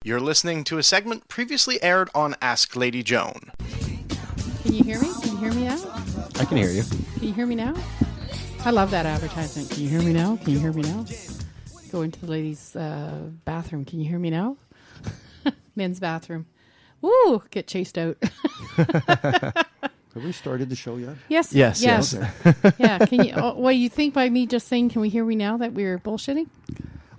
You're listening to a segment previously aired on Ask Lady Joan. Can you hear me? Can you hear me now? I can hear you. Can you hear me now? I love that advertisement. Can you hear me now? Can you hear me now? Go into the ladies' bathroom. Can you hear me now? Men's bathroom. Woo! Get chased out. Have we started the show yet? Yes. Yes. Okay. Yeah. Can you? What do you think by me just saying, "Can we hear me now?" That we were bullshitting?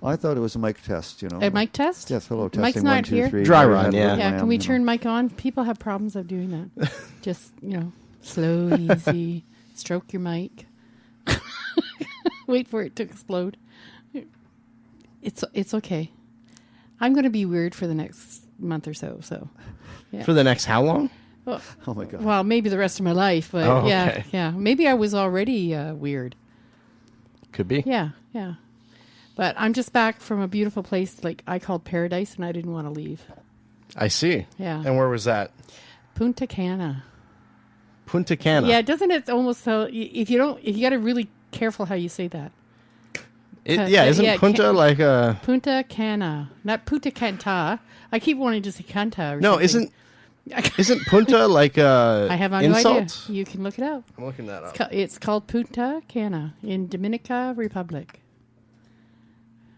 I thought it was a mic test, A mic test? Yes, hello, testing. Mike's 1, not 2, here. 3. Dry There we run, have yeah. it. Yeah. Can we You turn know. mic on? People have problems of doing that. Just slow and easy. Stroke your mic. Wait for it to explode. It's okay. I'm going to be weird for the next month or so. So, yeah. For the next how long? Well, Oh my God. well, maybe the rest of my life, but Oh, okay. yeah. Maybe I was already weird. Could be. Yeah. But I'm just back from a beautiful place like I called paradise, and I didn't want to leave. I see. Yeah. And where was that? Punta Cana. Punta Cana. Yeah, doesn't it almost so? If you got to really careful how you say that. Isn't Punta like a... Punta Cana, not Punta Canta. I keep wanting to say Canta. Or No, something. isn't Punta like a I have no insult? idea. You can look it up. I'm looking that up. It's called Punta Cana in Dominica Republic,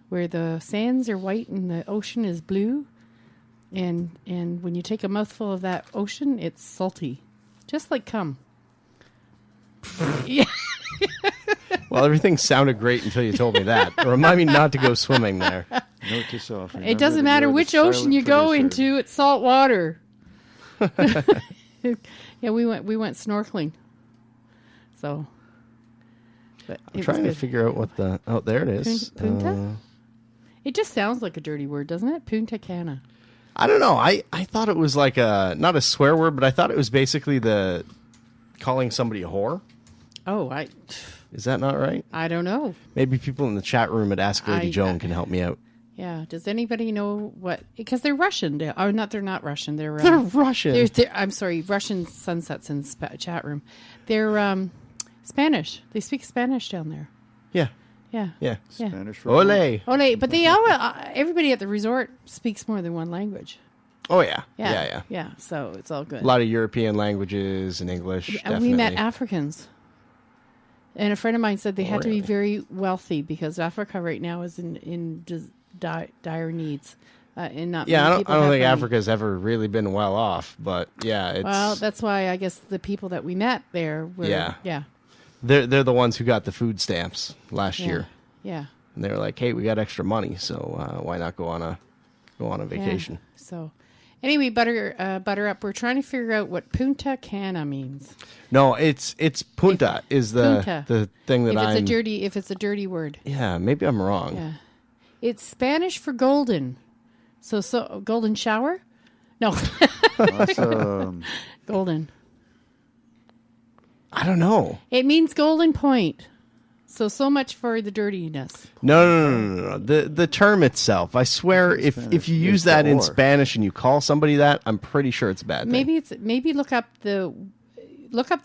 where the sands are white and the ocean is blue, and when you take a mouthful of that ocean, it's salty, just like cum. Yeah. Well, everything sounded great until you told me that. Remind me not to go swimming there. Note to self. It doesn't matter which ocean you go into; it's salt water. Yeah, we went snorkeling. So, but I'm trying to figure out what the... Oh, there it is. Punta. It just sounds like a dirty word, doesn't it? Punta Cana. I don't know. I thought it was like not a swear word, but I thought it was basically the calling somebody a whore. Oh, Is that not right? I don't know. Maybe people in the chat room at Ask Lady Joan can help me out. Yeah. Does anybody know what? Because they're Russian. They're not Russian. They're Russian. I'm sorry. Russian sunsets in chat room. They're Spanish. They speak Spanish down there. Yeah. Yeah. Spanish for Ole. Ole, but they all everybody at the resort speaks more than one language. Oh, yeah. Yeah. So it's all good. A lot of European languages and English. And definitely. we met Africans. And a friend of mine said they had to be Really? very wealthy because Africa right now is in dire needs. And not Yeah, I many don't people have think money. Africa's ever really been well off, but yeah, it's Well, that's why I guess the people that we met there were. Yeah. they're the ones who got the food stamps last year, Yeah. and they were like, "Hey, we got extra money, so why not go on a vacation?" Yeah. So, anyway, butter up. We're trying to figure out what Punta Cana means. No, it's punta is Punta. the thing that If it's a dirty word. Yeah, maybe I'm wrong. Yeah. It's Spanish for golden. So golden shower? No. That's, Golden. I don't know. It means golden point. So much for the dirtiness. No. The term itself, I swear, if you use It's that the in or. Spanish and you call somebody that, I'm pretty sure it's a bad thing. Maybe look up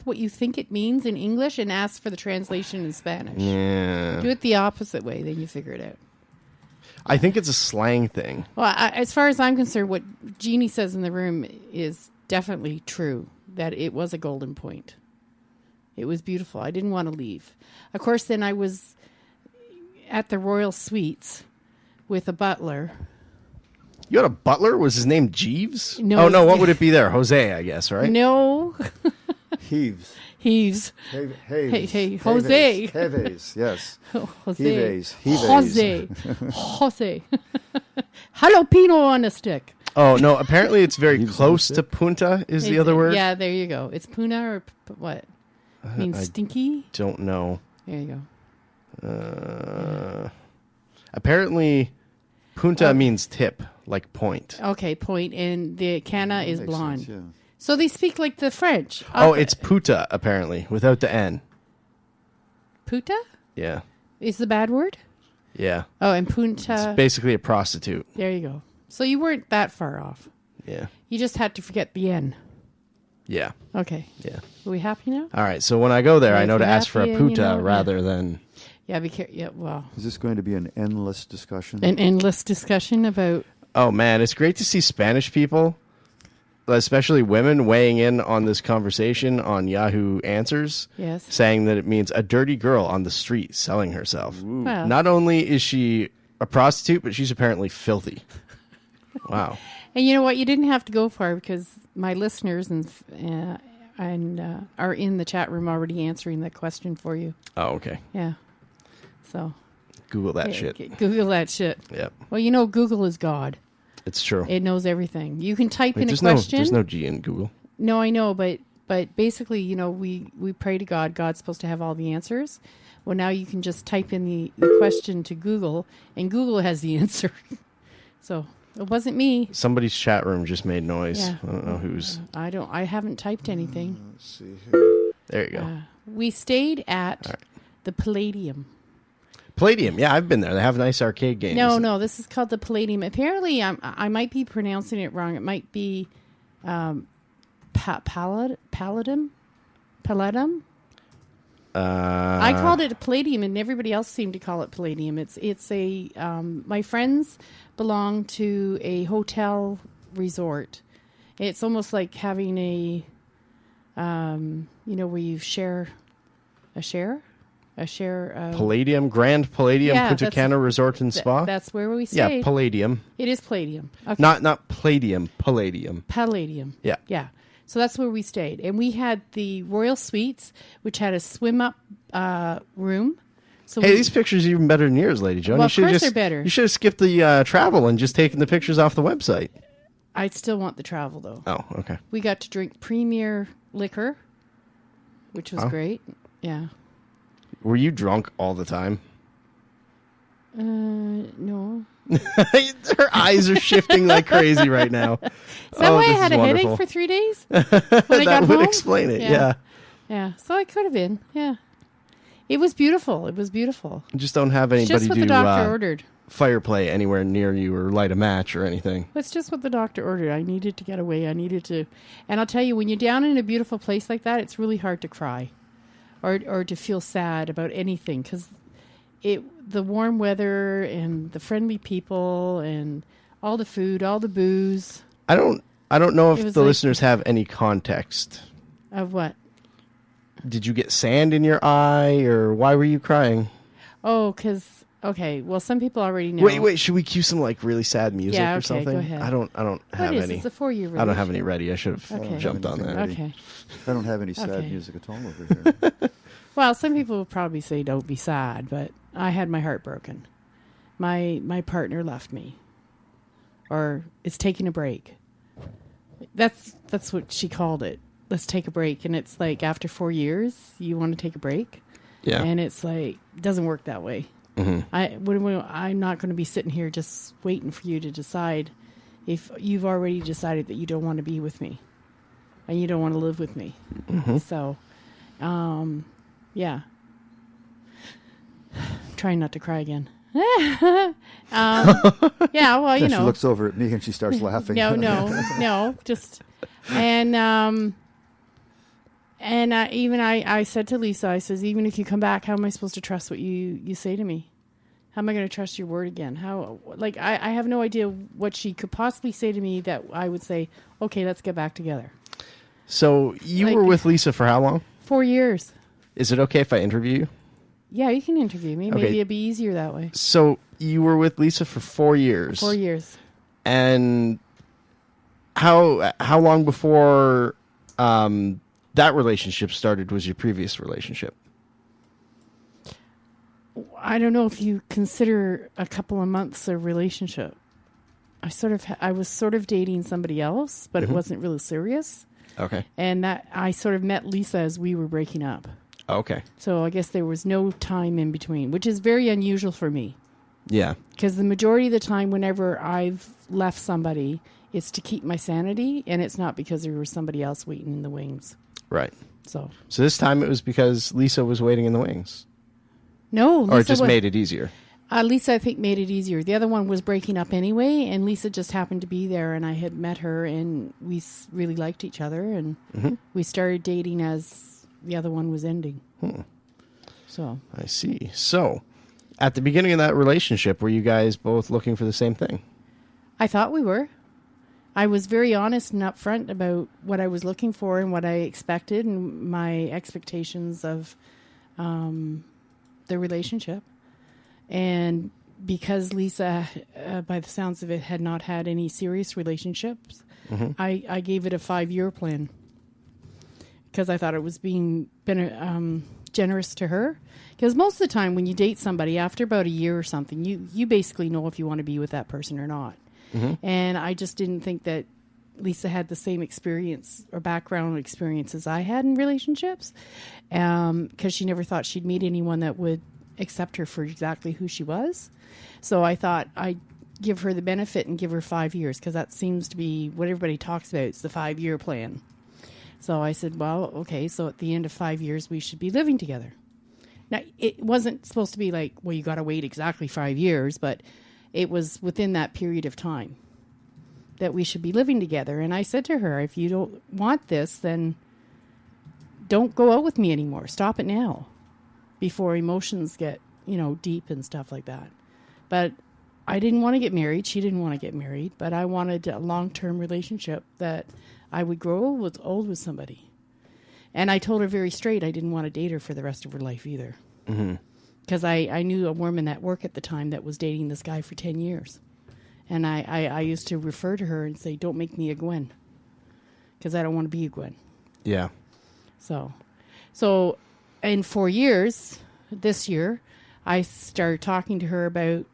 what you think it means in English and ask for the translation in Spanish. Yeah. Do it the opposite way, then you figure it out. I think it's a slang thing. Well, as far as I'm concerned, what Jeannie says in the room is definitely true, that it was a golden point. It was beautiful. I didn't want to leave. Of course, then I was at the Royal Suites with a butler. You had a butler? Was his name Jeeves? No. Oh, no. What would it be there? Jose, I guess, right? No. Heaves. Heaves. Hey, Jose. Heves, yes. Jose. Heves. Jose. Jalapeno on a stick. Oh, no. Apparently it's very Heaves close on a to punta is the other word. Yeah, there you go. It's puna or what? Means I stinky? Don't know. There you go. Apparently punta means tip, like point. Okay, point. And the cana is Makes blonde. sense, yeah. So they speak like the French. Oh, it's puta, apparently, without the N. Puta? Yeah. Is the bad word? Yeah. Oh, and punta. It's basically a prostitute. There you go. So you weren't that far off. Yeah. You just had to forget the N. Yeah. Okay. Yeah. Are we happy now? All right. So when I go there, Yeah, I know if to you're ask for happy a and you puta know, rather than... Yeah, be careful. Yeah, well, Is this going to be an endless discussion? an endless discussion about Oh, man, it's great to see Spanish people, especially women, weighing in on this conversation on Yahoo Answers. Yes. Saying that it means a dirty girl on the street selling herself. Well, Not only is she a prostitute, but she's apparently filthy. Wow. and you know what? You didn't have to go far because my listeners are in the chat room already answering that question for you. Oh, okay. Yeah. So Google that yeah, shit. Google that shit. Yep. Well, you know, Google is God. It's true. It knows everything. You can type Wait, in a there's question. there's no G in Google. No, I know, but basically, you know, we pray to God. God's supposed to have all the answers. Well, now you can just type in the question to Google, and Google has the answer. So it wasn't me. Somebody's chat room just made noise. Yeah. I don't know who's. I haven't typed anything. Let's see here. There you go. We stayed at All right. the Palladium. Palladium. Yeah, I've been there. They have nice arcade games. No, this is called the Palladium. Apparently, I might be pronouncing it wrong. It might be Palladium. I called it a Palladium, and everybody else seemed to call it Palladium. It's a my friends belong to a hotel resort. It's almost like having a where you share a share. Palladium, Grand Palladium, Yeah, Punta that's- Cana Resort and Spa. That's where we stayed. Yeah, Palladium. It is Palladium. Okay. Not Palladium, Palladium. Palladium. Yeah. Yeah. So that's where we stayed. And we had the Royal Suites, which had a swim up room. So Hey, these pictures are even better than yours, Lady Joan. Well, You of should course just, they're better. You should have skipped the travel and just taken the pictures off the website. I still want the travel, though. Oh, okay. We got to drink premier liquor, which was Oh. great. Yeah. Were you drunk all the time? No. Her eyes are shifting like crazy right now. Is that why I this had is a wonderful. headache for 3 days? When I That got would home? explain it, yeah. Yeah. So I could have been. Yeah. It was beautiful. It was beautiful. Just don't have It's anybody just what do the doctor ordered. fire play anywhere near you or light a match or anything. It's just what the doctor ordered. I needed to get away. I needed to. And I'll tell you, when you're down in a beautiful place like that, it's really hard to cry or to feel sad about anything because the warm weather and the friendly people and all the food, all the booze. I don't know It if was the like- listeners have any context. Of what? Did you get sand in your eye or why were you crying? Oh, because okay. Well, some people already know. Wait, should we cue some like really sad music Yeah, or okay, something? go ahead. I don't What have is any. It's a 4-year I don't have any relationship. ready. I should have Okay. jumped on that. Ready. Okay. I don't have any sad Okay. music at all over here. Well, some people will probably say don't be sad, but I had my heart broken. My partner left me, or is taking a break. That's what she called it. Let's take a break, and it's like after 4 years, you want to take a break, Yeah. and it's like it doesn't work that way. Mhm. I'm not going to be sitting here just waiting for you to decide if you've already decided that you don't want to be with me, and you don't want to live with me. Mhm. So, yeah. Trying not to cry again. Yeah, well, you Then she know. looks over at me and she starts laughing. No, just and I said to Lisa, I says, even if you come back, how am I supposed to trust what you say to me? How am I going to trust your word again? How, like, I have no idea what she could possibly say to me that I would say, okay, let's get back together. So you Like- were with Lisa for how long? 4 years. Is it okay if I interview you? Yeah, you can interview me. Okay. Maybe it'd be easier that way. So you were with Lisa for 4 years. 4 years. And how long before that relationship started was your previous relationship? I don't know if you consider a couple of months a relationship. I was sort of dating somebody else, but it wasn't really serious. Okay. And that I sort of met Lisa as we were breaking up. Okay. So I guess there was no time in between, which is very unusual for me. Yeah. Because the majority of the time, whenever I've left somebody, it's to keep my sanity, and it's not because there was somebody else waiting in the wings. Right. So So this time it was because Lisa was waiting in the wings. no, Lisa Or it just was, made it easier. Lisa, I think, made it easier. The other one was breaking up anyway, and Lisa just happened to be there, and I had met her, and we really liked each other, and we started dating as the other one was ending. So I see. So at the beginning of that relationship, were you guys both looking for the same thing? I thought we were. I was very honest and upfront about what I was looking for and what I expected and my expectations of the relationship. And because Lisa, by the sounds of it, had not had any serious relationships, I gave it a 5-year plan because I thought it was being generous to her. Because most of the time when you date somebody, after about a year or something, you basically know if you want to be with that person or not. And I just didn't think that Lisa had the same experience or background experience as I had in relationships, because she never thought she'd meet anyone that would accept her for exactly who she was. So I thought I'd give her the benefit and give her 5 years, because that seems to be what everybody talks about. It's the 5-year plan. So I said, well, okay, so at the end of 5 years, we should be living together. Now, it wasn't supposed to be like, well, you got to wait exactly 5 years, but it was within that period of time that we should be living together. And I said to her, if you don't want this, then don't go out with me anymore. Stop it now before emotions get, deep and stuff like that. But I didn't want to get married. She didn't want to get married. But I wanted a long-term relationship that I would grow old with somebody. And I told her very straight I didn't want to date her for the rest of her life either. Because I knew a woman at work at the time that was dating this guy for 10 years. And I used to refer to her and say, don't make me a Gwen. Because I don't want to be a Gwen. Yeah. So in 4 years, this year, I started talking to her about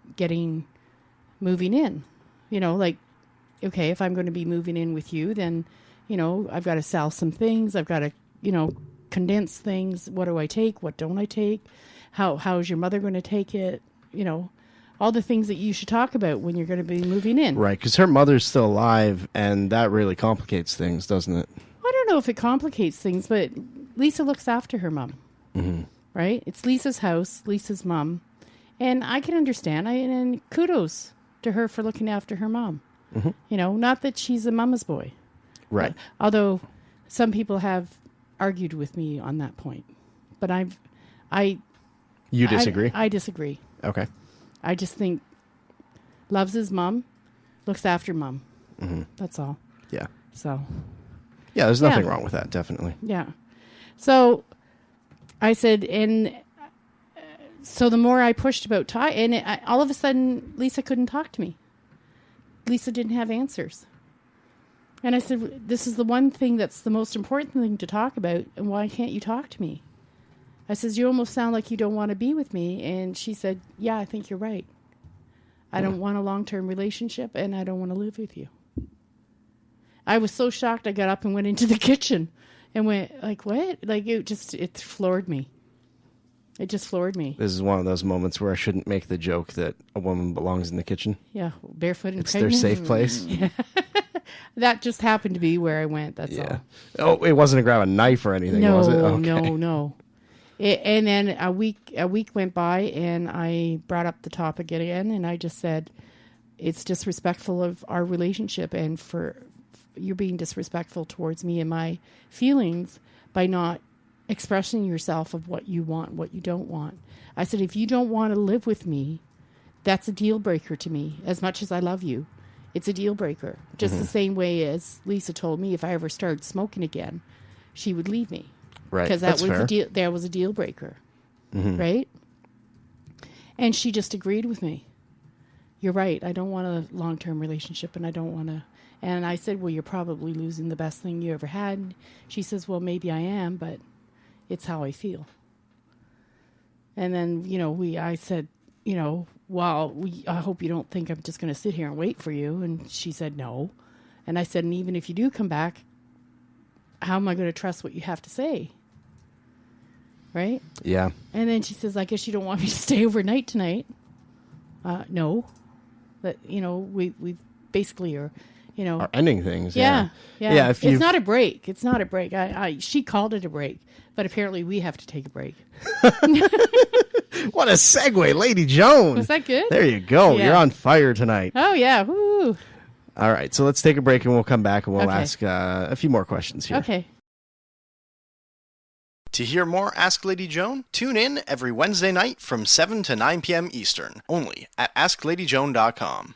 moving in. Okay, if I'm going to be moving in with you, then, I've got to sell some things. I've got to, condense things. What do I take? What don't I take? How is your mother going to take it? All the things that you should talk about when you're going to be moving in. Right, because her mother's still alive, and that really complicates things, doesn't it? I don't know if it complicates things, but Lisa looks after her mom. Right? It's Lisa's house, Lisa's mom. And I can understand. And kudos to her for looking after her mom. Not that she's a mama's boy. Right. Although some people have argued with me on that point. But You disagree? I disagree. Okay. I just think loves his mom, looks after mom. That's all. Yeah. So. Yeah, there's nothing wrong with that, definitely. Yeah. So I said, so the more I pushed about all of a sudden, Lisa couldn't talk to me. Lisa didn't have answers. And I said, this is the one thing that's the most important thing to talk about, and why can't you talk to me? I says, you almost sound like you don't want to be with me. And she said, yeah, I think you're right. I don't want a long-term relationship, and I don't want to live with you. I was so shocked, I got up and went into the kitchen and went, like, what? Like, it floored me. It just floored me. This is one of those moments where I shouldn't make the joke that a woman belongs in the kitchen. Yeah, barefoot and It's pregnant. their safe place. Yeah. That just happened to be where I went, that's all. Oh, it wasn't to grab a knife or anything, was it? Okay. No. And then a week went by, and I brought up the topic again, and I just said, it's disrespectful of our relationship, and you're being disrespectful towards me and my feelings by not expressing yourself of what you want, what you don't want. I said, if you don't want to live with me, that's a deal breaker to me. As much as I love you, it's a deal breaker. Just the same way as Lisa told me if I ever started smoking again, she would leave me. Right. Because That's fair. There was a deal breaker. Right? And she just agreed with me. You're right. I don't want a long-term relationship, and I don't want to. And I said, well, you're probably losing the best thing you ever had. She says, well, maybe I am, but it's how I feel. And then, I said, well, I hope you don't think I'm just going to sit here and wait for you. And she said, no. And I said, and even if you do come back, how am I going to trust what you have to say? Right? Yeah. And then she says, I guess you don't want me to stay overnight tonight. No. But, we basically are, Are ending things. Yeah. Yeah. It's not a break. It's not a break. She called it a break, but apparently we have to take a break. What a segue, Lady Joan. Was that good? There you go. Yeah. You're on fire tonight. Oh, yeah. Woo. All right. So let's take a break, and we'll come back, and we'll Okay. ask a few more questions here. Okay. To hear more Ask Lady Joan, tune in every Wednesday night from 7 to 9 p.m. Eastern, only at AskLadyJoan.com.